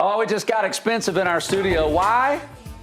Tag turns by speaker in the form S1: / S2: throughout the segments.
S1: Oh, it just got expensive in our studio. Why?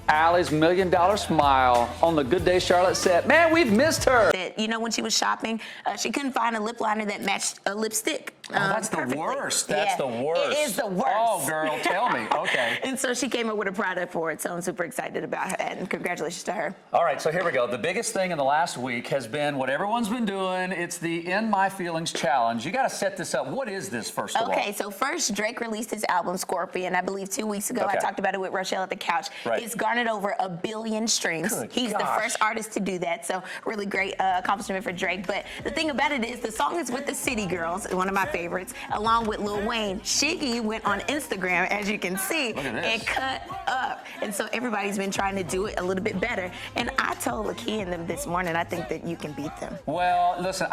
S1: Allie's $1 Million Smile on the Good Day Charlotte set. Man, we've missed her.
S2: You know, when she was shopping, she couldn't find a lip liner that matched a lipstick.
S1: Oh, that's
S2: perfectly.
S1: the worst. That's the worst.
S2: It is the worst.
S1: Oh, girl, tell me. Okay.
S2: And so she came up with a product for it, so I'm super excited about it, and congratulations to her.
S1: All right, so here we go. The biggest thing in the last week has been what everyone's been doing. It's the In My Feelings Challenge. You got to set this up. What is this, first of all?
S2: Okay, so first, Drake released his album, Scorpion, I believe 2 weeks ago.
S1: Okay.
S2: I talked about it with Rochelle at the couch.
S1: Right.
S2: It's garnered over 1 billion streams.
S1: Good
S2: He's the
S1: gosh.
S2: first artist to do that, so really great accomplishment for Drake. But the thing about it is the song is with the City Girls, one of my favorites, along with Lil Wayne. Shiggy went on Instagram, as you can see, and cut up. And so everybody's been trying to do it a little bit better. And I told Lakia and them this morning, I think that you can beat them.
S1: Well, listen,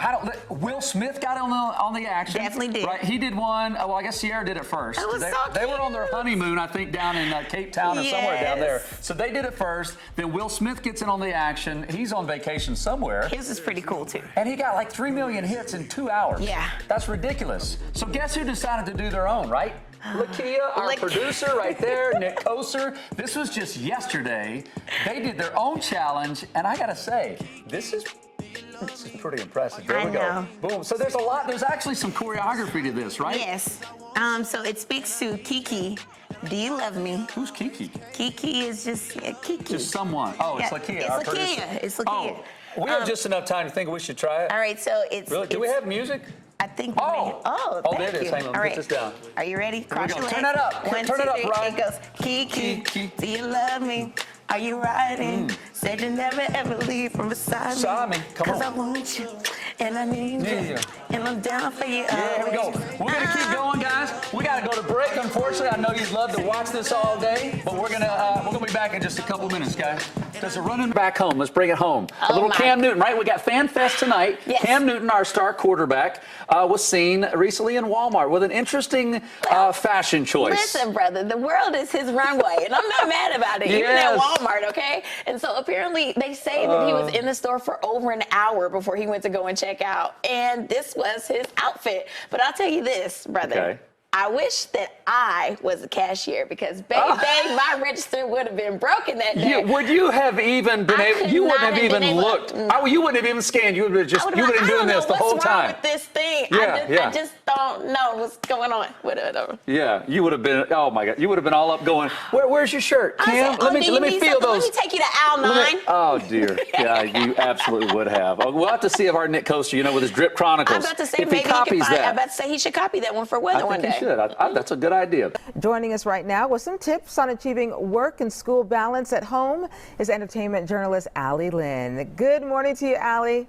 S1: Will Smith got on the action.
S2: Definitely did.
S1: Right, he did one. Well, I guess Sierra did it first.
S2: That was so
S1: They were on their honeymoon, I think, down in Cape Town or somewhere down there.
S2: Yes.
S1: So they did it first. Then Will Smith gets in on the action. He's on vacation somewhere.
S2: His is pretty cool, too.
S1: And he got like 3 million hits in 2 hours.
S2: Yeah.
S1: That's ridiculous. So guess who decided to do their own, right? Lakia, our producer right there, Nick Koser. This was just yesterday. They did their own challenge, and I gotta say, this is pretty impressive. There we go. Boom. So there's actually some choreography to this, right?
S2: Yes. So it speaks to Kiki. Do you love me?
S1: Who's Kiki?
S2: Kiki is just Kiki.
S1: Just someone. Oh, it's Lakia, our producer.
S2: It's Lakia.
S1: Oh, we have just enough time to think we should try it.
S2: All right, so it's...
S1: Really? Do we have music?
S2: I think we may.
S1: Oh, there it is. Hang on,
S2: All
S1: put this down.
S2: Are you ready? Cross your legs.
S1: Turn that up.
S2: One,
S1: Turn it
S2: two,
S1: up,
S2: three.
S1: Ryan.
S2: It goes, Kiki, do you love me? Are you riding? Said you never ever leave from beside me.
S1: Come on.
S2: Cause I want you, and I need you, and I'm down for you.
S1: Yeah, here we go. We're gonna keep going, guys. We gotta go to break. Unfortunately, I know you'd love to watch this all day, but we're gonna be back in just a couple minutes, guys. There's a running back home. Let's bring it home. A little Cam Newton, right? We got Fan Fest tonight.
S2: Yes.
S1: Cam Newton, our star quarterback, was seen recently in Walmart with an interesting fashion choice.
S2: Listen, brother, the world is his runway, and I'm not mad about it. Even at Walmart, okay? And so apparently they say that he was in the store for over an hour before he went to go and check out, and this was his outfit. But I'll tell you this, brother.
S1: Okay.
S2: I wish that I was a cashier because, baby, my register would have been broken that day.
S1: Would you have even been able? You wouldn't have even looked. You wouldn't have even scanned. You would have just. You would have been doing this the whole time.
S2: What's wrong with this thing?
S1: Yeah,
S2: I just don't know what's going on with it.
S1: Yeah, you would have been. Oh my God, you would have been all up going. Where's your shirt, Cam? Let me feel those.
S2: Let me take you to aisle 9.
S1: Oh dear, yeah, you absolutely would have. We'll have to see if our Nick Koster, with his Drip Chronicles,
S2: I'm about to say
S1: if he
S2: maybe
S1: copies that.
S2: I'm about to say he should copy that one for weather one day.
S1: I think he should. That's a good idea.
S3: Joining us right now with some tips on achieving work and school balance at home is entertainment journalist Allie Lynn. Good morning to you, Allie.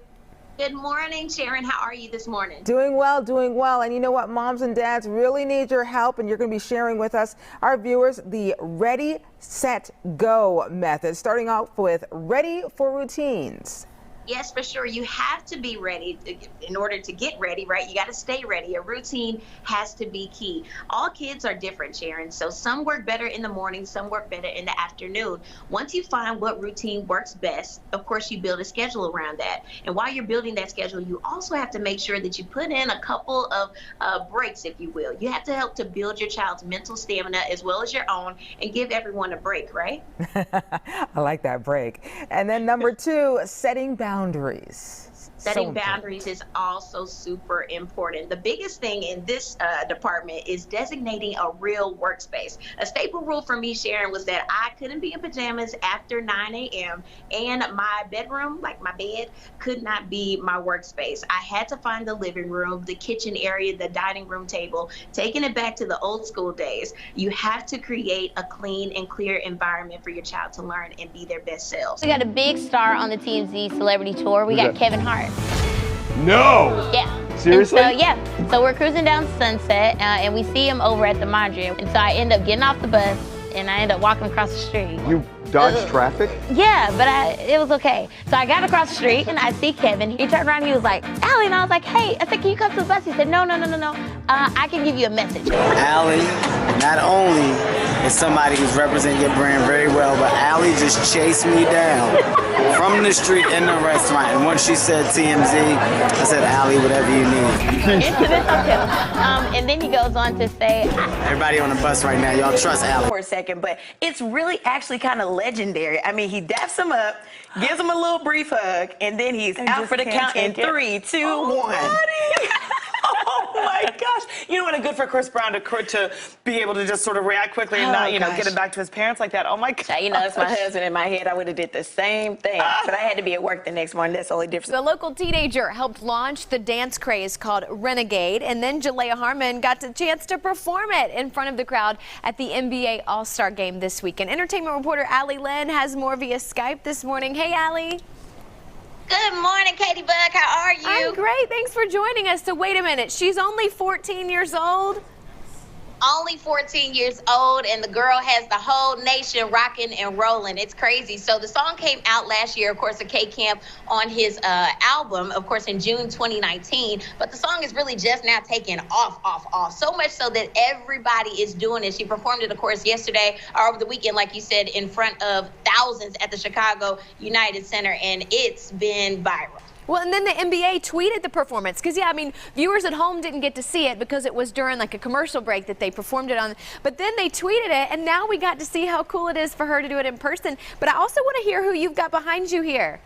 S4: Good morning, Sharon. How are you this morning?
S3: Doing well, doing well. And you know what? Moms and dads really need your help, and you're going to be sharing with us, our viewers, the Ready, Set, Go method, starting off with Ready for Routines.
S4: Yes, for sure. You have to be ready in order to get ready, right? You got to stay ready. A routine has to be key. All kids are different, Sharon. So some work better in the morning, some work better in the afternoon. Once you find what routine works best, of course, you build a schedule around that. And while you're building that schedule, you also have to make sure that you put in a couple of breaks, if you will. You have to help to build your child's mental stamina as well as your own and give everyone a break, right?
S3: I like that break. And then number 2, setting boundaries.
S4: Setting boundaries is also super important. The biggest thing in this department is designating a real workspace. A staple rule for me, Sharon, was that I couldn't be in pajamas after 9 a.m. and my bedroom, like my bed, could not be my workspace. I had to find the living room, the kitchen area, the dining room table, taking it back to the old school days. You have to create a clean and clear environment for your child to learn and be their best selves.
S5: We got a big star on the TMZ Celebrity Tour. We got Kevin Hart.
S6: No!
S5: Yeah.
S6: Seriously?
S5: And so we're cruising down Sunset, and we see him over at the Mondrian. And so I end up getting off the bus, and I end up walking across the street.
S6: You dodged traffic?
S5: Yeah, but it was okay. So I got across the street, and I see Kevin. He turned around, he was like, Allie, and I was like, hey. I said, can you come to the bus? He said, no. I can give you a message.
S7: Allie not only is somebody who's representing your brand very well, but Allie just chased me down from the street in the restaurant, and once she said TMZ, I said, Allie, whatever you need.
S5: Into this hotel. And then he goes on to say,
S7: Everybody on the bus right now, y'all trust Allie.
S2: For a second, but it's really actually kind of legendary. I mean, he daps him up, gives him a little brief hug, and then he's out for the count in 3, 2, 1.
S8: Oh my gosh. You know what, good for Chris Brown to be able to just sort of react quickly and not, get it back to his parents like that. Oh my gosh.
S2: You know, it's my husband in my head. I would have did the same thing, but I had to be at work the next morning. That's the only difference.
S9: The local teenager helped launch the dance craze called Renegade, and then Jalea Harmon got the chance to perform it in front of the crowd at the NBA All-Star Game this weekend. Entertainment reporter Allie Lynn has more via Skype this morning. Hey, Allie.
S4: Good morning, Katie Bug. How are you?
S9: I'm great. Thanks for joining us. So wait a minute. She's only 14 years old?
S4: Only 14 years old, and the girl has the whole nation rocking and rolling. It's crazy. So the song came out last year, of course, a K-Camp on his album, of course, in June 2019. But the song is really just now taking off. So much so that everybody is doing it. She performed it, of course, yesterday or over the weekend, like you said, in front of thousands at the Chicago United Center, and it's been viral.
S9: Well, and then the NBA tweeted the performance because, yeah, I mean, viewers at home didn't get to see it because it was during like a commercial break that they performed it on. But then they tweeted it, and now we got to see how cool it is for her to do it in person. But I also want to hear who you've got behind you here.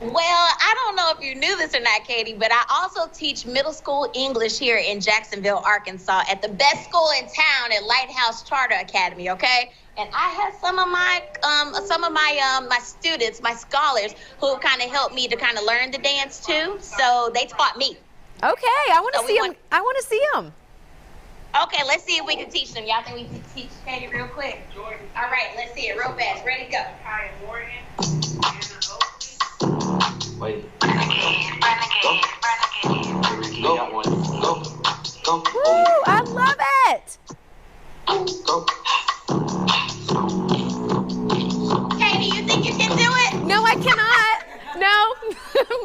S4: Well, I don't know if you knew this or not, Katie, but I also teach middle school English here in Jacksonville, Arkansas, at the best school in town at Lighthouse Charter Academy, okay? And I had some of my my students, my scholars, who kind of helped me to kind of learn the dance too. So they taught me.
S9: Okay, I want to see them. I want to see them.
S4: Okay, let's see if we can teach them. Y'all think we can teach Katie real quick? All right, let's see it real fast. Ready, go. Hi, Morgan.
S10: Wait.
S9: Go. Woo, I love it.
S4: Katie, you think you can do it?
S9: No, I cannot. No,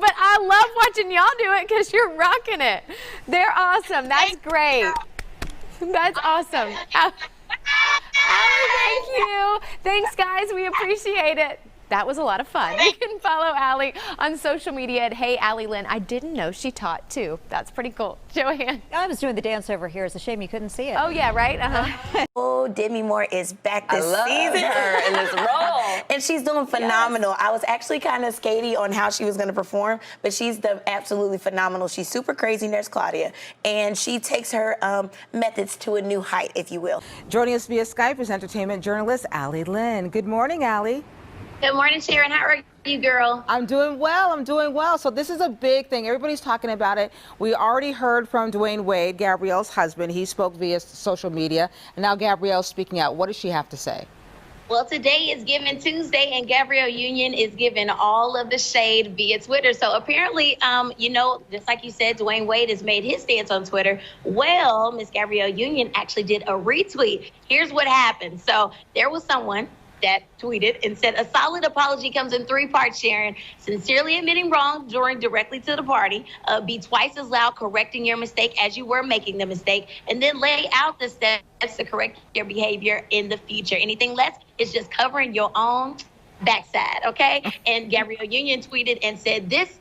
S9: but I love watching y'all do it because you're rocking it. They're awesome. That's great. That's awesome. Allie, thank you. Thanks, guys. We appreciate it. That was a lot of fun. You can follow Allie on social media at Hey Allie Lynn. I didn't know she taught too. That's pretty cool. Joanne.
S11: I was doing the dance over here. It's a shame you couldn't see it.
S9: Oh yeah, right? Uh-huh.
S2: Oh, Demi Moore is back this season.
S12: her in this role.
S2: And she's doing phenomenal. Yes. I was actually kind of skady on how she was going to perform, but she's absolutely phenomenal. She's super crazy, Nurse Claudia, and she takes her methods to a new height, if you will.
S3: Joining us via Skype is entertainment journalist Allie Lynn. Good morning, Allie.
S4: Good morning, Sharon. How are you, girl?
S3: I'm doing well. I'm doing well. So this is a big thing. Everybody's talking about it. We already heard from Dwayne Wade, Gabrielle's husband. He spoke via social media, and now Gabrielle's speaking out. What does she have to say?
S4: Well, today is Giving Tuesday, and Gabrielle Union is giving all of the shade via Twitter. So apparently, just like you said, Dwayne Wade has made his stance on Twitter. Well, Miss Gabrielle Union actually did a retweet. Here's what happened. So there was someone that tweeted and said, a solid apology comes in 3 parts, Sharon. Sincerely admitting wrongdoing directly to the party, be twice as loud correcting your mistake as you were making the mistake, and then lay out the steps to correct your behavior in the future. Anything less is just covering your own backside, okay? And Gabrielle Union tweeted and said this,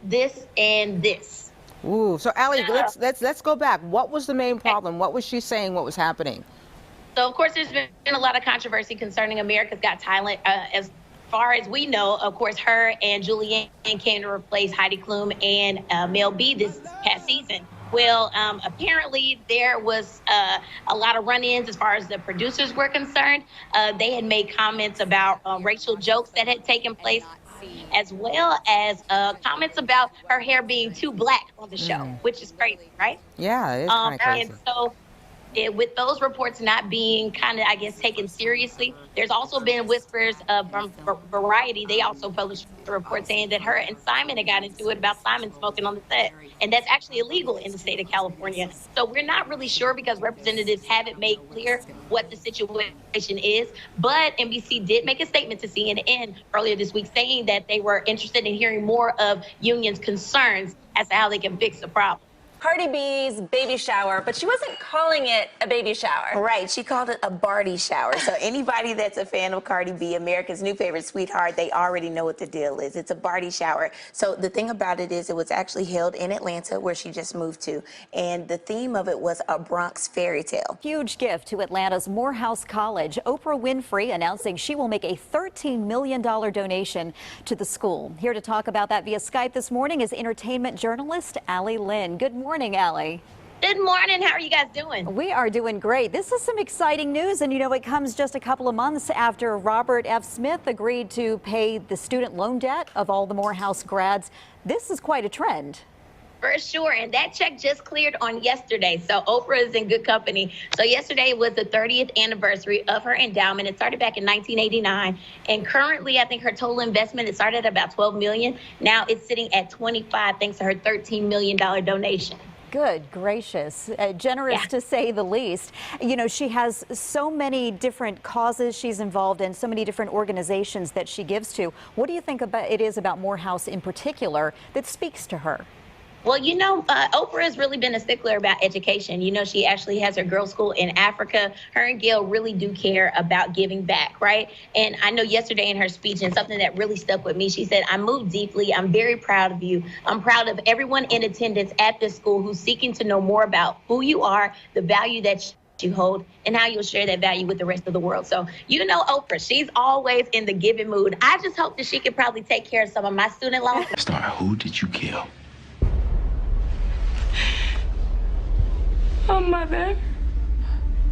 S4: and this.
S3: Ooh, so Allie, let's go back. What was the main problem? What was she saying? What was happening?
S4: So, of course, there's been a lot of controversy concerning America's Got Talent. As far as we know, of course, her and Julianne came to replace Heidi Klum and Mel B this past season. Well, apparently there was a lot of run-ins as far as the producers were concerned. They had made comments about racial jokes that had taken place, as well as comments about her hair being too black on the show, which is crazy, right?
S3: Yeah, it is kind of crazy.
S4: And so, with those reports not being kind of, I guess, taken seriously, there's also been whispers from Variety. They also published a report saying that her and Simon had got into it about Simon smoking on the set. And that's actually illegal in the state of California. So we're not really sure because representatives haven't made clear what the situation is. But NBC did make a statement to CNN earlier this week saying that they were interested in hearing more of unions' concerns as to how they can fix the problem.
S10: Cardi B's baby shower, but she wasn't calling it a baby shower.
S2: Right, she called it a Barty shower. So anybody that's a fan of Cardi B, America's new favorite sweetheart, they already know what the deal is. It's a Barty shower. So the thing about it is it was actually held in Atlanta, where she just moved to. And the theme of it was a Bronx fairy tale.
S11: Huge gift to Atlanta's Morehouse College. Oprah Winfrey announcing she will make a $13 million donation to the school. Here to talk about that via Skype this morning is entertainment journalist Allie Lynn. Good morning, Allie.
S12: Good morning. How are you guys doing?
S11: We are doing great. This is some exciting news, and you know, it comes just a couple of months after Robert F. Smith agreed to pay the student loan debt of all the Morehouse grads. This is quite a trend.
S12: For sure. And that check just cleared on yesterday. So Oprah is in good company. So yesterday was the 30th anniversary of her endowment. It started back in 1989. And currently, I think her total investment, it started at about $12 million. Now it's sitting at 25 thanks to her $13 million donation.
S11: Good gracious, generous to say the least. You know, she has so many different causes she's involved in, so many different organizations that she gives to. What do you think about it is about Morehouse in particular that speaks to her?
S12: Well, you know, Oprah has really been a stickler about education. You know, she actually has her girls' school in Africa. Her and Gail really do care about giving back, right? And I know yesterday in her speech, and something that really stuck with me, she said, "I moved deeply. I'm very proud of you. I'm proud of everyone in attendance at this school who's seeking to know more about who you are, the value that you hold, and how you'll share that value with the rest of the world." So, you know, Oprah, she's always in the giving mood. I just hope that she could probably take care of some of my student loans.
S13: Star, who did you kill?
S12: Oh, mother.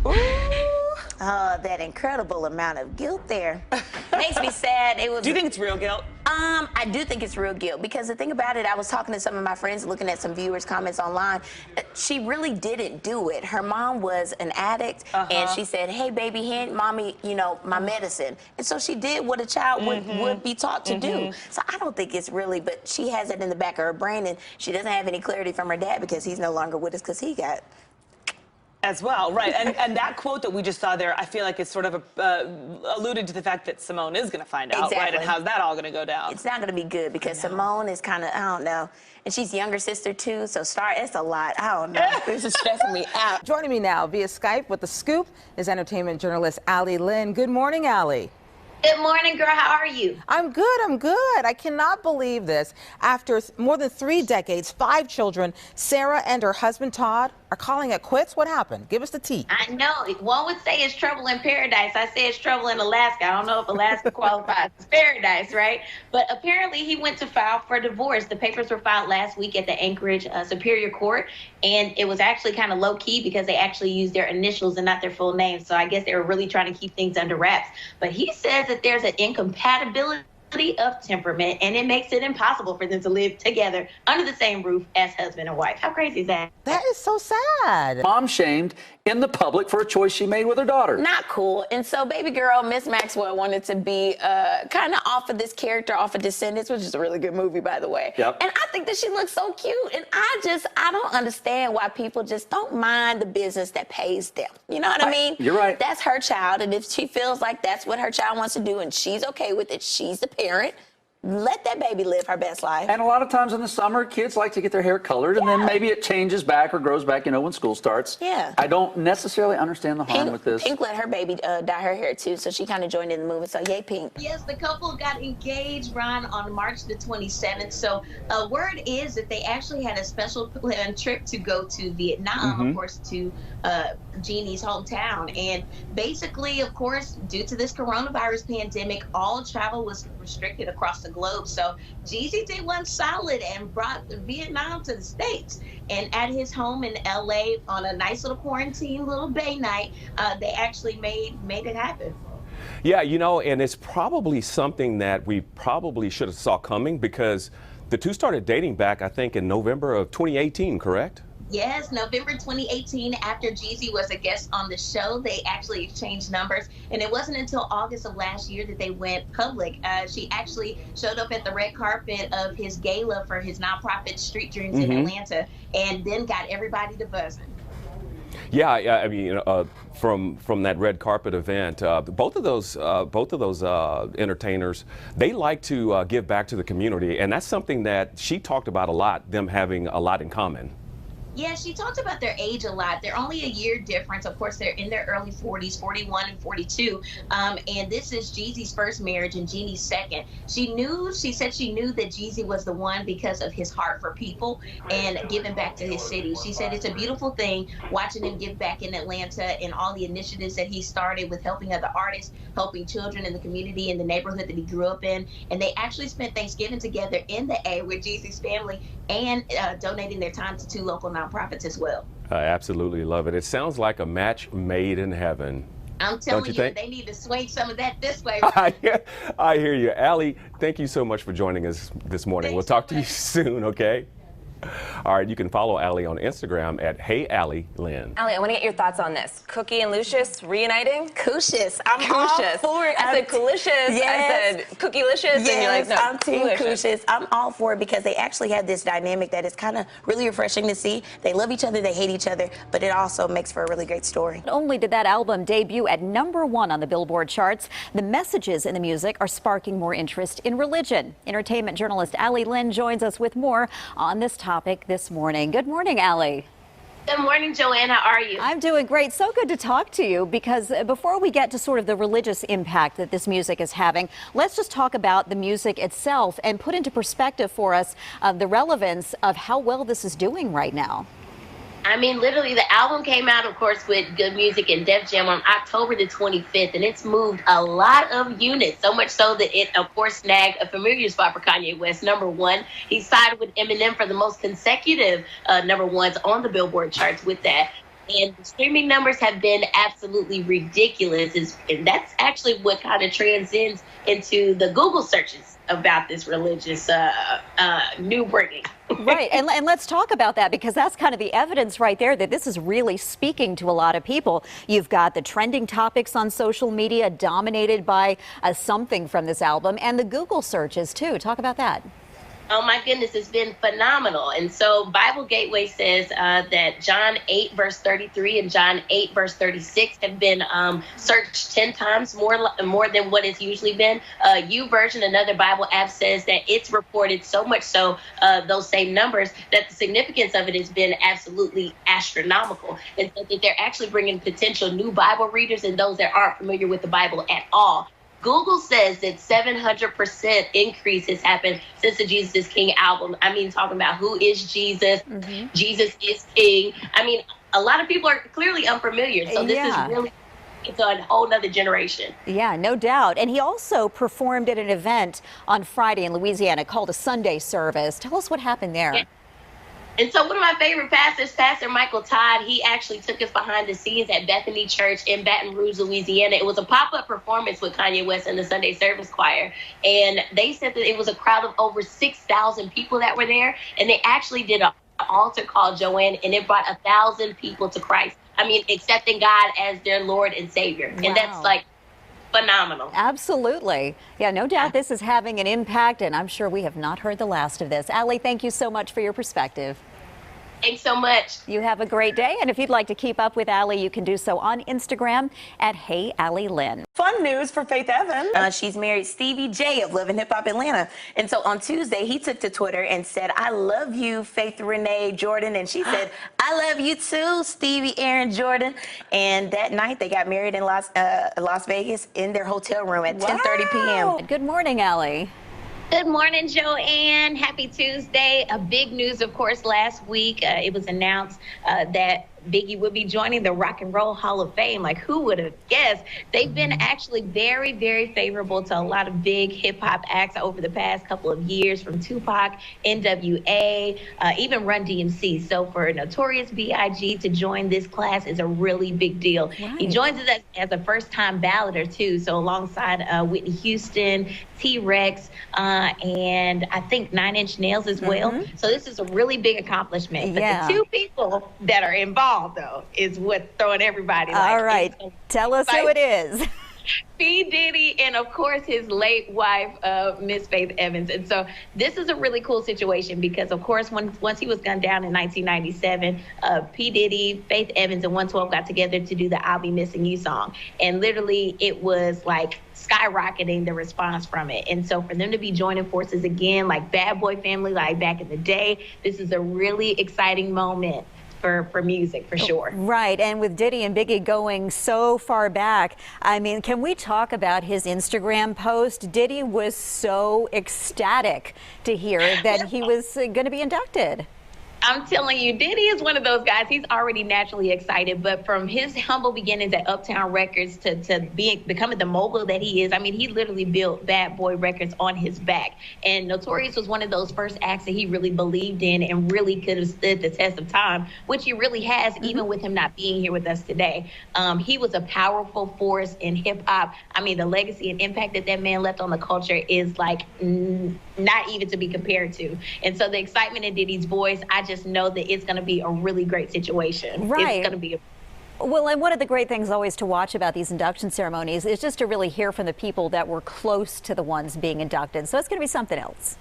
S2: Ooh. Oh, that incredible amount of guilt there. Makes me sad. It was.
S8: Do you think it's real guilt?
S2: I do think it's real guilt, because the thing about it, I was talking to some of my friends, looking at some viewers' comments online. She really didn't do it. Her mom was an addict, and she said, "Hey, baby, hand mommy, you know, my medicine." And so she did what a child would be taught to do. So I don't think it's really, but she has it in the back of her brain, and she doesn't have any clarity from her dad because he's no longer with us because he got.
S8: As well, right. And that quote that we just saw there, I feel like it's sort of alluded to the fact that Simone is going to find out, right? And how's that all going to go down?
S2: It's not going to be good because Simone is kind of, I don't know. And she's younger sister, too, so it's a lot. I don't know. This is stressing me out.
S3: Joining me now via Skype with The Scoop is entertainment journalist Allie Lynn. Good morning, Allie.
S12: Good morning, girl. How are you?
S3: I'm good. I'm good. I cannot believe this. After more than 3 decades, 5 children, Sarah and her husband, Todd, are calling it quits. What happened? Give us the tea.
S12: I know. One would say it's trouble in paradise. I say it's trouble in Alaska. I don't know if Alaska qualifies as paradise, right? But apparently he went to file for divorce. The papers were filed last week at the Anchorage Superior Court, and it was actually kind of low-key because they actually used their initials and not their full names. So I guess they were really trying to keep things under wraps. But he says that there's an incompatibility of temperament, and it makes it impossible for them to live together under the same roof as husband and wife. How crazy is that?
S3: That is so sad.
S1: Mom shamed in the public for a choice she made with her daughter.
S2: Not cool. And so baby girl, Miss Maxwell, wanted to be kind of off of this character, off of Descendants, which is a really good movie, by the way.
S1: Yep.
S2: And I think that she looks so cute. And I don't understand why people just don't mind the business that pays them. You know what I mean?
S1: You're right.
S2: That's her child. And if she feels like that's what her child wants to do and she's okay with it, she's the parent. Let that baby live her best life.
S1: And a lot of times in the summer, kids like to get their hair colored, and then maybe it changes back or grows back, you know, when school starts.
S2: Yeah.
S1: I don't necessarily understand the harm with this.
S2: Pink let her baby dye her hair, too, so she kind of joined in the movement. So, yay, Pink.
S4: Yes, the couple got engaged, Ron, on March the 27th. So, word is that they actually had a special planned trip to go to Vietnam, of course, to Jeannie's hometown. And basically, of course, due to this coronavirus pandemic, all travel was restricted across the globe. So Jeezy did one solid and brought Vietnam to the States. And at his home in LA on a nice little quarantine little bay night, they actually made it happen.
S14: Yeah, you know, and it's probably something that we probably should have saw coming, because the two started dating back, I think, in November of 2018, correct?
S4: Yes, November 2018, after Jeezy was a guest on the show, they actually exchanged numbers. And it wasn't until August of last year that they went public. She actually showed up at the red carpet of his gala for his nonprofit Street Dreams in Atlanta, and then got everybody to buzzing.
S14: Yeah, I mean, from that red carpet event, both of those entertainers, they like to give back to the community, and that's something that she talked about a lot, them having a lot in common.
S4: Yeah, she talked about their age a lot. They're only a year difference. Of course, they're in their early 40s, 41 and 42. And this is Jeezy's first marriage and Jeannie's second. She said she knew that Jeezy was the one because of his heart for people and giving back to his city. She said it's a beautiful thing watching him give back in Atlanta and all the initiatives that he started with helping other artists, helping children in the community in the neighborhood that he grew up in. And they actually spent Thanksgiving together in the A with Jeezy's family and donating their time to 2 local nonprofits as well.
S14: I absolutely love it. It sounds like a match made in heaven.
S4: I'm telling you,
S14: think?
S4: they need to swing some of that this way.
S14: I hear you. Allie, thank you so much for joining us this morning. We'll talk to you soon, okay? All right, you can follow Allie on Instagram at HeyAllieLynn.
S10: Allie, I want to get your thoughts on this. Cookie and Lucius reuniting?
S2: Coocious. I'm all for it.
S10: I said Coolicious.
S2: Yes.
S10: I said Cookielicious.
S2: Yes,
S10: and you're like, no,
S2: I'm team
S10: Coolicious.
S2: Coocious. I'm all for it because they actually have this dynamic that is kind of really refreshing to see. They love each other, they hate each other, but it also makes for a really great story.
S11: Not only did that album debut at #1 on the Billboard charts, the messages in the music are sparking more interest in religion. Entertainment journalist Allie Lynn joins us with more on this topic this morning. Good morning, Allie.
S12: Good morning, Joanne. How are you?
S11: I'm doing great. So good to talk to you because before we get to sort of the religious impact that this music is having, let's just talk about the music itself and put into perspective for us the relevance of how well this is doing right now.
S12: I mean, literally, the album came out, of course, with Good Music and Def Jam on October the 25th, and it's moved a lot of units, so much so that it, of course, snagged a familiar spot for Kanye West, #1. He sided with Eminem for the most consecutive #1s on the Billboard charts with that. And the streaming numbers have been absolutely ridiculous, and that's actually what kind of transcends into the Google searches about this religious new bringing.
S11: Right, and let's talk about that because that's kind of the evidence right there that this is really speaking to a lot of people. You've got the trending topics on social media dominated by something from this album and the Google searches too. Talk about that.
S12: Oh my goodness, it's been phenomenal. And so Bible Gateway says that John 8 verse 33 and John 8 verse 36 have been searched 10 times more than what it's usually been. YouVersion, another Bible app, says that it's reported so much so those same numbers that the significance of it has been absolutely astronomical. And so that they're actually bringing potential new Bible readers and those that aren't familiar with the Bible at all. Google says that 700% increase has happened since the Jesus is King album. I mean, talking about who is Jesus, Jesus is King. I mean, a lot of people are clearly unfamiliar. So this is really, it's a whole nother generation.
S11: Yeah, no doubt. And he also performed at an event on Friday in Louisiana called a Sunday service. Tell us what happened there.
S12: Yeah. And so one of my favorite pastors, Pastor Michael Todd, he actually took us behind the scenes at Bethany Church in Baton Rouge, Louisiana. It was a pop-up performance with Kanye West and the Sunday Service Choir. And they said that it was a crowd of over 6,000 people that were there. And they actually did an altar call, Joanne, and it brought 1,000 people to Christ. I mean, accepting God as their Lord and Savior. Wow. And that's like phenomenal.
S11: Absolutely. Yeah, no doubt this is having an impact, and I'm sure we have not heard the last of this. Allie, thank you so much for your perspective.
S12: Thanks so much.
S11: You have a great day, and if you'd like to keep up with Allie, you can do so on Instagram at HeyAllieLynn.
S8: Fun news for Faith Evans.
S2: She's married Stevie J of Love and Hip Hop Atlanta. And so on Tuesday, he took to Twitter and said, "I love you, Faith Renee Jordan." And she said, "I love you too, Stevie Aaron Jordan." And that night, they got married in Las Vegas in their hotel room at 10:30 p.m.
S11: Good morning, Allie.
S12: Good morning, Joanne. Happy Tuesday. A big news, of course, last week. It was announced that Biggie would be joining the Rock and Roll Hall of Fame. Like, who would have guessed? They've been actually very, very favorable to a lot of big hip hop acts over the past couple of years, from Tupac, NWA, even Run DMC. So for Notorious B.I.G. to join this class is a really big deal. Right. He joins us as a first-time balloter too. So alongside Whitney Houston, T-Rex, and I think 9 Inch Nails as well. So this is a really big accomplishment. But the two people that are involved, though, is what's throwing everybody.
S11: All right, tell us who it is.
S12: P. Diddy and, of course, his late wife, Miss Faith Evans. And so this is a really cool situation because, of course, once he was gunned down in 1997, P. Diddy, Faith Evans, and 112 got together to do the I'll Be Missing You song. And literally it was like skyrocketing the response from it. And so for them to be joining forces again, like Bad Boy Family, like back in the day, this is a really exciting moment for music, for sure.
S11: Right, and with Diddy and Biggie going so far back, I mean, can we talk about his Instagram post? Diddy was so ecstatic to hear that he was going to be inducted.
S12: I'm telling you, Diddy is one of those guys. He's already naturally excited, but from his humble beginnings at Uptown Records to becoming the mogul that he is, I mean, he literally built Bad Boy Records on his back. And Notorious was one of those first acts that he really believed in and really could have stood the test of time, which he really has, even with him not being here with us today. He was a powerful force in hip hop. I mean, the legacy and impact that that man left on the culture is like not even to be compared to. And so the excitement in Diddy's voice, I just know that it's going to be a really great situation.
S11: Right.
S12: It's going to be
S11: well, and one of the great things always to watch about these induction ceremonies is just to really hear from the people that were close to the ones being inducted. So it's going to be something else.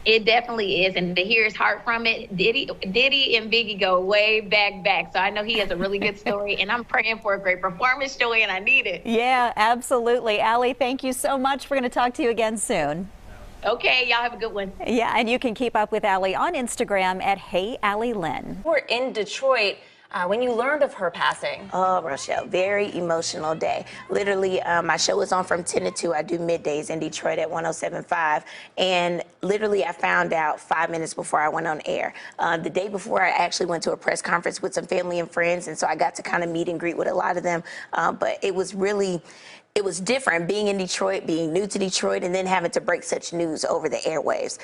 S12: It definitely is, and to hear his heart from it, Diddy and Biggie go way back. So I know he has a really good story, and I'm praying for a great performance, Joey, and I need it.
S11: Yeah, absolutely. Allie, thank you so much. We're going to talk to you again soon.
S12: Okay, y'all have a good one.
S11: Yeah, and you can keep up with Allie on Instagram at HeyAllieLynn.
S10: We're in Detroit when you learned of her passing.
S2: Oh, Rochelle, very emotional day. Literally, my show was on from 10 to 2. I do middays in Detroit at 107.5. And literally, I found out 5 minutes before I went on air. The day before, I actually went to a press conference with some family and friends. And so I got to kind of meet and greet with a lot of them. But it was really... It was different being in Detroit, being new to Detroit, and then having to break such news over the airwaves.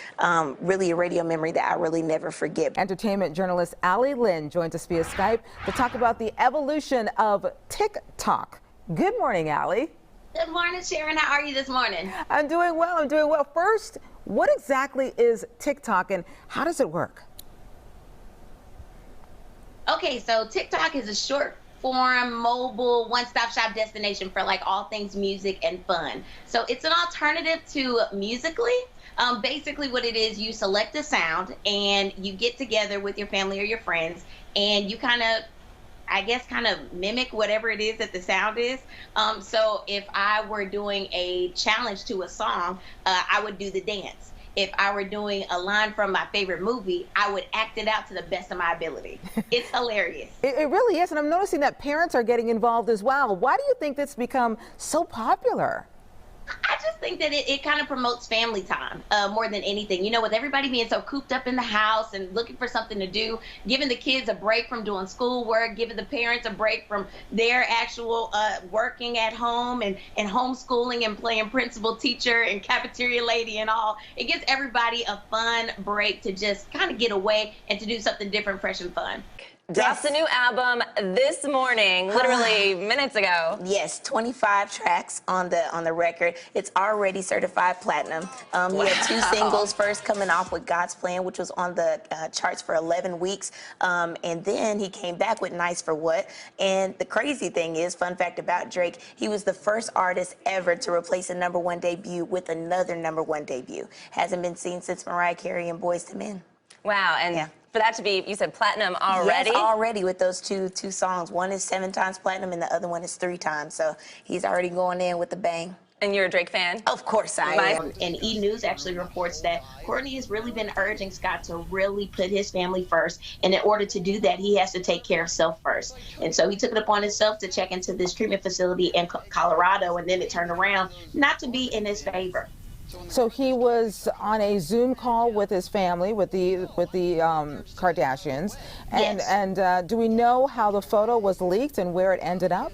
S2: Really a radio memory that I really never forget.
S3: Entertainment journalist Allie Lynn joins us via Skype to talk about the evolution of TikTok. Good morning, Allie.
S12: Good morning, Sharon. How are you this morning?
S3: I'm doing well. First, what exactly is TikTok and how does it work?
S12: Okay, so TikTok is a short form, mobile, one-stop shop destination for like all things music and fun. So it's an alternative to Musical.ly. Basically what it is, you select a sound and you get together with your family or your friends and you kind of mimic whatever it is that the sound is. So if I were doing a challenge to a song, I would do the dance. If I were doing a line from my favorite movie, I would act it out to the best of my ability. It's hilarious.
S3: It really is, and I'm noticing that parents are getting involved as well. Why do you think it's become so popular?
S12: I just think that it kind of promotes family time more than anything. You know, with everybody being so cooped up in the house and looking for something to do, giving the kids a break from doing schoolwork, giving the parents a break from their actual working at home and homeschooling and playing principal, teacher, and cafeteria lady and all. It gives everybody a fun break to just kind of get away and to do something different, fresh, and fun.
S10: Drops a new album this morning, literally minutes ago.
S2: Yes, 25 tracks on the record. It's already certified platinum. He had 2 singles, first coming off with God's Plan, which was on the charts for 11 weeks. And then he came back with Nice for What. And the crazy thing is, fun fact about Drake, he was the first artist ever to replace a #1 debut with another #1 debut. Hasn't been seen since Mariah Carey and Boyz II Men.
S10: Wow, and for that to be, you said platinum already?
S2: Yes, already with those two songs. One is 7 times platinum and the other one is 3 times. So he's already going in with the bang.
S10: And you're a Drake fan?
S2: Of course I am.
S12: And E! News actually reports that Courtney has really been urging Scott to really put his family first. And in order to do that, he has to take care of self first. And so he took it upon himself to check into this treatment facility in Colorado, and then it turned around not to be in his favor.
S3: So he was on a Zoom call with his family, with the Kardashians, and
S12: Yes.
S3: and do we know how the photo was leaked and where it ended up?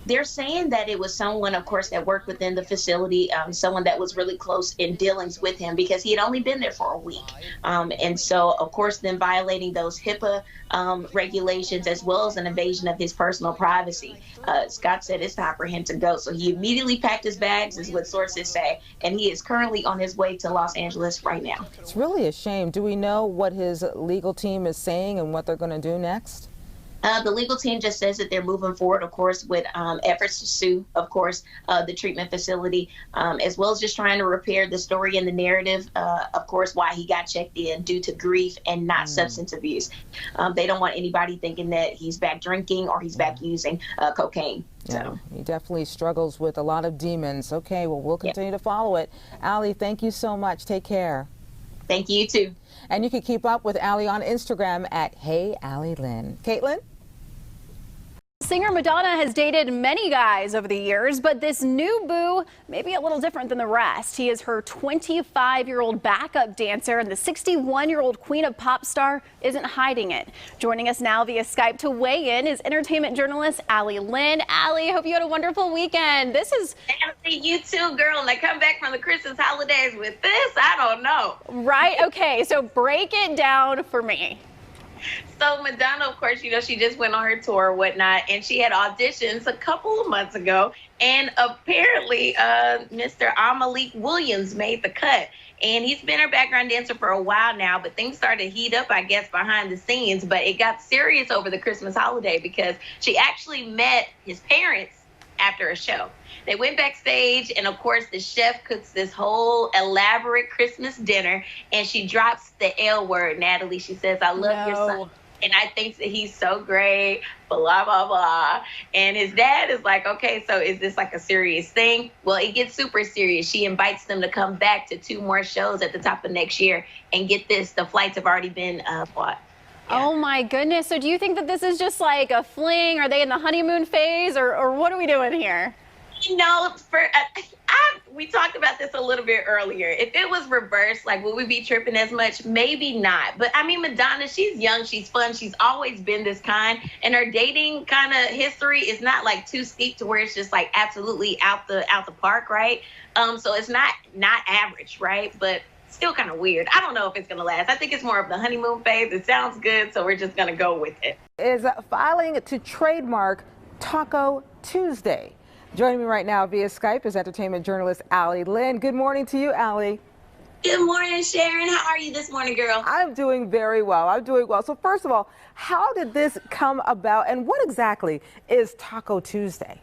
S12: They're saying that it was someone, of course, that worked within the facility, someone that was really close in dealings with him because he had only been there for a week. And so, of course, then violating those HIPAA regulations as well as an invasion of his personal privacy. Scott said it's time for him to go. So he immediately packed his bags, is what sources say, and he is currently on his way to Los Angeles right now.
S3: It's really a shame. Do we know what his legal team is saying and what they're going to do next?
S12: The legal team just says that they're moving forward, of course, with efforts to sue, of course, the treatment facility, as well as just trying to repair the story and the narrative, of course, why he got checked in due to grief and not substance abuse. They don't want anybody thinking that he's back drinking or he's back using cocaine.
S3: Yeah, he definitely struggles with a lot of demons. Okay, well, we'll continue to follow it. Allie, thank you so much. Take care.
S4: Thank you, too.
S3: And you can keep up with Allie on Instagram at Hey Allie Lynn. Caitlin?
S13: Singer Madonna has dated many guys over the years, but this new boo may be a little different than the rest. He is her 25-year-old backup dancer, and the 61-year-old queen of pop star isn't hiding it. Joining us now via Skype to weigh in is entertainment journalist Allie Lynn. Allie, hope you had a wonderful weekend. This is...
S12: Allie, you too, girl. And I come back from the Christmas holidays with this? I don't know.
S13: Right? Okay, so break it down for me.
S12: So Madonna, of course, you know, she just went on her tour or whatnot, and she had auditions a couple of months ago. And apparently, Mr. Malik Williams made the cut. And he's been her background dancer for a while now, but things started to heat up, I guess, behind the scenes. But it got serious over the Christmas holiday because she actually met his parents after a show. They went backstage, and of course the chef cooks this whole elaborate Christmas dinner, and she drops the L word, Natalie. She says, I love your son, and I think that he's so great, blah, blah, blah. And his dad is like, okay, so is this like a serious thing? Well, it gets super serious. She invites them to come back to 2 more shows at the top of next year, and get this, the flights have already been bought.
S13: Yeah. Oh my goodness. So do you think that this is just like a fling? Are they in the honeymoon phase, or what are we doing here?
S12: You know, we talked about this a little bit earlier. If it was reversed, like, would we be tripping as much? Maybe not. But I mean, Madonna, she's young, she's fun, she's always been this kind, and her dating kind of history is not like too steep to where it's just like absolutely out the park, right? So it's not average, right? But still kind of weird. I don't know if it's gonna last. I think it's more of the honeymoon phase. It sounds good, so we're just gonna go with it.
S3: Is filing to trademark Taco Tuesday. Joining me right now via Skype is entertainment journalist Allie Lynn. Good morning to you, Allie.
S12: Good morning, Sharon. How are you this morning, girl?
S3: I'm doing very well. I'm doing well. So first of all, how did this come about, and what exactly is Taco Tuesday?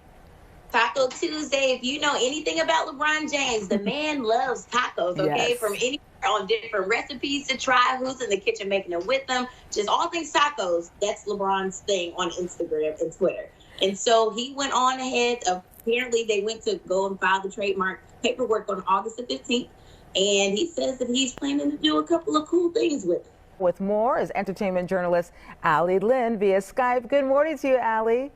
S12: Taco Tuesday, if you know anything about LeBron James, the man loves tacos, okay?
S3: Yes.
S12: From anywhere on different recipes to try, who's in the kitchen making it with them, just all things tacos. That's LeBron's thing on Instagram and Twitter. And so he went on ahead. Apparently, they went to go and file the trademark paperwork on August the 15th. And he says that he's planning to do a couple of cool things with it.
S3: With more is entertainment journalist Allie Lynn via Skype. Good morning to you, Allie.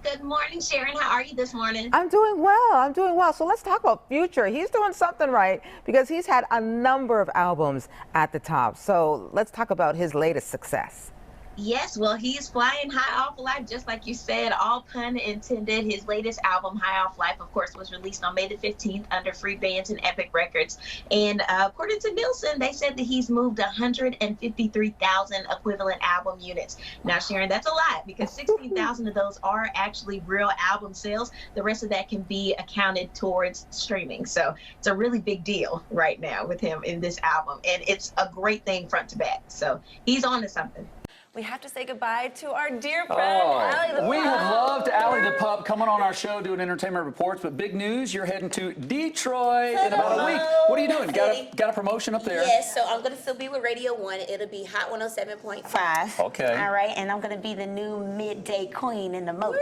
S12: Good morning, Sharon. How are you this morning?
S3: I'm doing well. I'm doing well. So let's talk about Future. He's doing something right because he's had a number of albums at the top. So let's talk about his latest success.
S4: Yes, well, he's flying high off life, just like you said, all pun intended. His latest album, High Off Life, of course, was released on May the 15th under Free Bands and Epic Records. And according to Nielsen, they said that he's moved 153,000 equivalent album units. Now, Sharon, that's a lot because 16,000 of those are actually real album sales. The rest of that can be accounted towards streaming. So it's a really big deal right now with him in this album. And it's a great thing front to back. So he's on to something.
S10: We have to say goodbye to our dear friend, Allie the Pup.
S1: We have loved Allie the Pup coming on our show doing entertainment reports, but big news, you're heading to Detroit in about a week. What are you doing? Got a promotion up there?
S2: Yes, so I'm going to still be with Radio 1. It'll be Hot 107.5.
S1: Okay.
S2: All right, and I'm going to be the new midday queen in the Motown.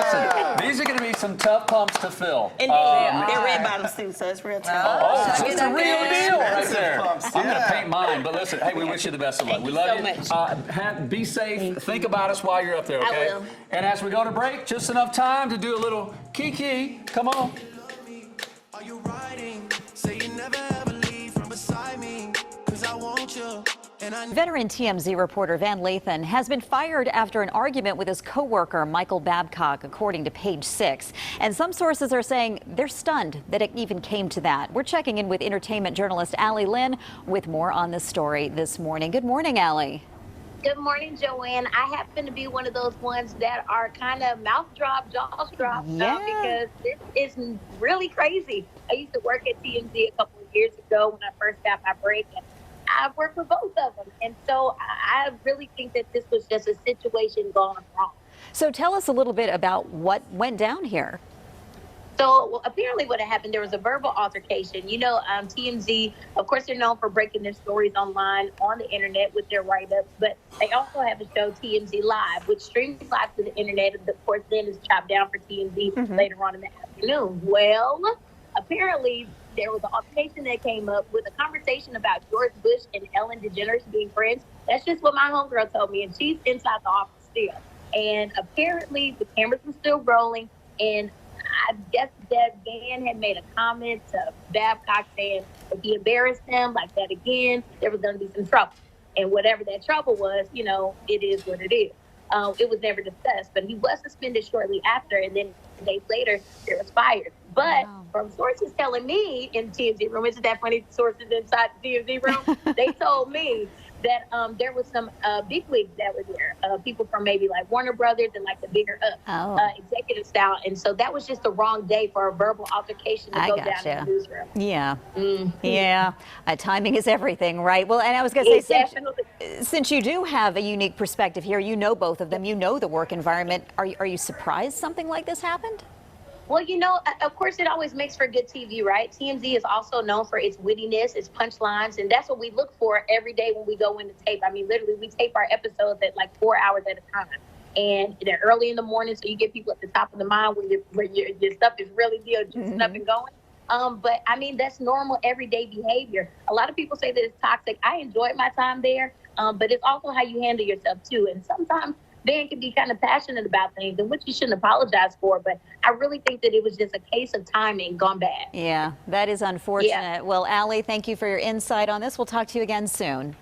S1: Listen, these are going to be some tough pumps to fill.
S2: Indeed, they're red bottoms too, so it's real tough.
S1: So it's a real deal right there. I'm going to paint mine, but listen, hey, we wish you the best of luck. We love you. Be safe. Think about us while you're up there, okay?
S2: I will.
S1: And as we go to break, just enough time to do a little kiki. Come on.
S15: Are you riding? Say you never ever leave from beside me, 'cause I want you.
S11: Veteran TMZ reporter Van Lathan has been fired after an argument with his co-worker Michael Babcock, according to Page 6. And some sources are saying they're stunned that it even came to that. We're checking in with entertainment journalist Allie Lynn with more on this story this morning. Good morning, Allie.
S12: Good morning, Joanne. I happen to be one of those ones that are kind of mouth drop, jaws drop, because this is really crazy. I used to work at TMZ a couple of years ago when I first got my break, and I've worked with both of them. And so I really think that this was just a situation gone wrong.
S11: So tell us a little bit about what went down here.
S12: So apparently what had happened, there was a verbal altercation. You know, TMZ, of course, they're known for breaking their stories online, on the internet with their write-ups, but they also have a show, TMZ Live, which streams live to the internet, and of course then is chopped down for TMZ later on in the afternoon. Well, apparently there was an altercation that came up with a conversation about George Bush and Ellen DeGeneres being friends. That's just what my homegirl told me, and she's inside the office still. And apparently the cameras were still rolling, and I guess that Dan had made a comment to Babcock saying if he embarrassed him like that again, there was going to be some trouble. And whatever that trouble was, you know, it is what it is. It was never discussed, but he was suspended shortly after, and then days later, there was fired. But from sources telling me in the TMZ room, isn't that funny? Sources inside the TMZ room, they told me that there was some bigwigs that were there, people from maybe like Warner Brothers and like the bigger executive style. And so that was just the wrong day for a verbal altercation to go down in the newsroom.
S11: Yeah. Yeah. Timing is everything, right? Well, and I was going to say, since you do have a unique perspective here, you know both of them, you know the work environment, are you surprised something like this happened?
S12: Well, you know, of course, it always makes for good TV, right? TMZ is also known for its wittiness, its punchlines, and that's what we look for every day when we go into tape. I mean, literally, we tape our episodes at like 4 hours at a time. And they're early in the morning, so you get people at the top of the mind where your stuff is really juicing up and going. But, I mean, that's normal everyday behavior. A lot of people say that it's toxic. I enjoyed my time there, but it's also how you handle yourself, too. And sometimes Dan can be kind of passionate about things, and which you shouldn't apologize for, but I really think that it was just a case of timing gone bad.
S11: Yeah, that is unfortunate. Well, Allie, thank you for your insight on this. We'll talk to you again soon.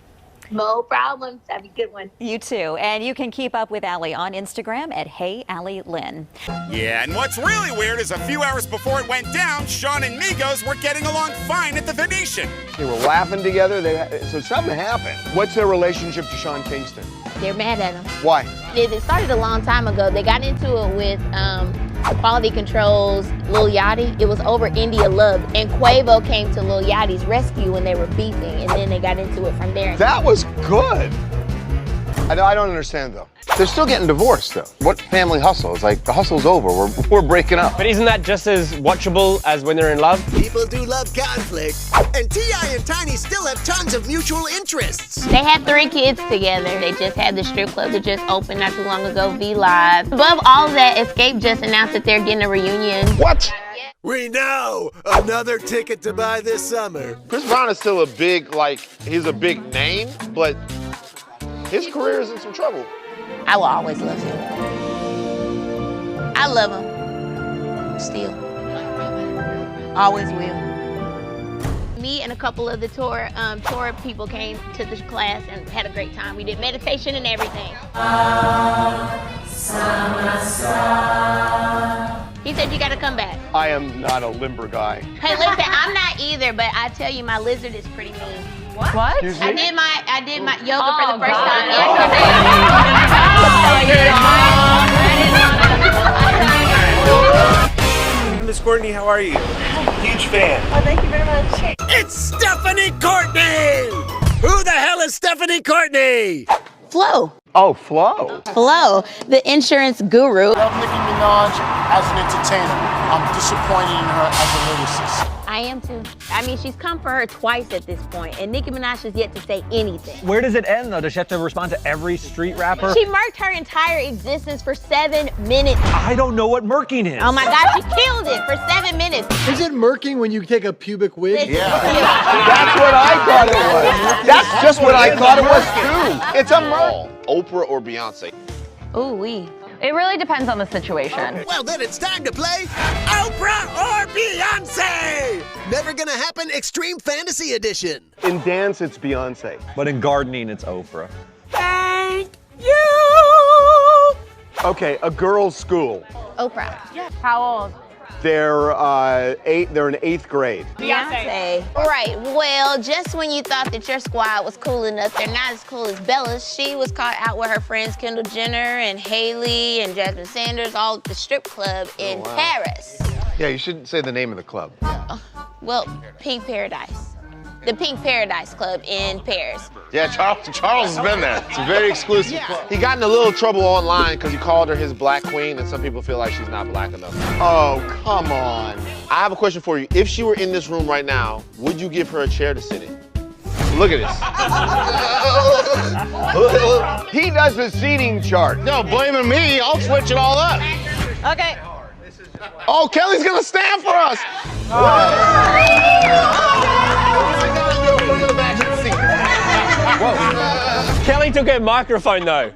S12: No problem. Have a good one.
S11: You too. And you can keep up with Allie on Instagram at HeyAllieLynn.
S16: Yeah, and what's really weird is a few hours before it went down, Sean and Migos were getting along fine at the Venetian.
S6: They were laughing together. So something happened. What's their relationship to Sean Kingston?
S5: They're mad at him.
S6: Why?
S5: It started a long time ago. They got into it with Quality Control's Lil Yachty. It was over India Love, and Quavo came to Lil Yachty's rescue when they were beefing, and then they got into it from there.
S6: That was good. I don't understand, though. They're still getting divorced, though. What family hustle? It's like the hustle's over. We're breaking up.
S17: But isn't that just as watchable as when they're in love?
S15: People do love conflict. And T.I. and Tiny still have tons of mutual interests.
S5: They had 3 kids together. They just had the strip club that just opened not too long ago, V Live. Above all of that, Escape just announced that they're getting a reunion.
S6: What?
S15: We know! Another ticket to buy this summer.
S6: Chris Brown is still he's a big name, but his career is in some trouble.
S5: I will always love him. I love him. Still. Always will. Me and a couple of the tour people came to this class and had a great time. We did meditation and everything. He said you gotta come back.
S6: I am not a limber guy.
S5: Hey, listen, I'm not either, but I tell you, my lizard is pretty mean.
S10: What?
S5: I did my yoga for the first time yesterday.
S17: Miss Courtney, how are you? Huge fan.
S10: Oh, thank you very much.
S15: It's Stephanie Courtney! Who the hell is Stephanie Courtney?
S5: Flo.
S6: Oh, Flo.
S5: Flo, the insurance guru.
S18: I love Nicki Minaj as an entertainer. I'm disappointed in her as a lyricist.
S5: I am too. I mean, she's come for her twice at this point, and Nicki Minaj has yet to say anything.
S17: Where does it end, though? Does she have to respond to every street rapper?
S5: She murked her entire existence for 7 minutes.
S17: I don't know what murking is.
S5: Oh my God, she killed it for 7 minutes.
S18: Is it murking when you take a pubic wig?
S6: Yeah. That's what I thought it was. That's just what I thought it was, too. It's a murk. Oprah or Beyonce?
S5: Ooh, wee.
S10: It really depends on the situation.
S15: Well, then it's time to play Oprah or Beyonce! Never Gonna Happen Extreme Fantasy Edition.
S6: In dance, it's Beyonce.
S17: But in gardening, it's Oprah.
S15: Thank you!
S6: Okay, a girls' school.
S5: Oprah.
S10: How old?
S6: They're in 8th grade.
S5: Beyonce. Right. Well, just when you thought that your squad was cool enough, they're not as cool as Bella's. She was caught out with her friends Kendall Jenner and Hailey and Jasmine Sanders, all at the strip club in Paris.
S6: Yeah, you shouldn't say the name of the club.
S5: Well, Pink Paradise. The Pink Paradise Club in Paris.
S6: Yeah, Charles has been there. It's a very exclusive club. He got in a little trouble online because he called her his black queen, and some people feel like she's not black enough. Oh, come on. I have a question for you. If she were in this room right now, would you give her a chair to sit in? Look at this. He does the seating chart. No, blaming me. I'll switch it all up.
S10: Okay.
S6: Oh, Kelly's gonna stand for us.
S17: Kelly took her microphone though.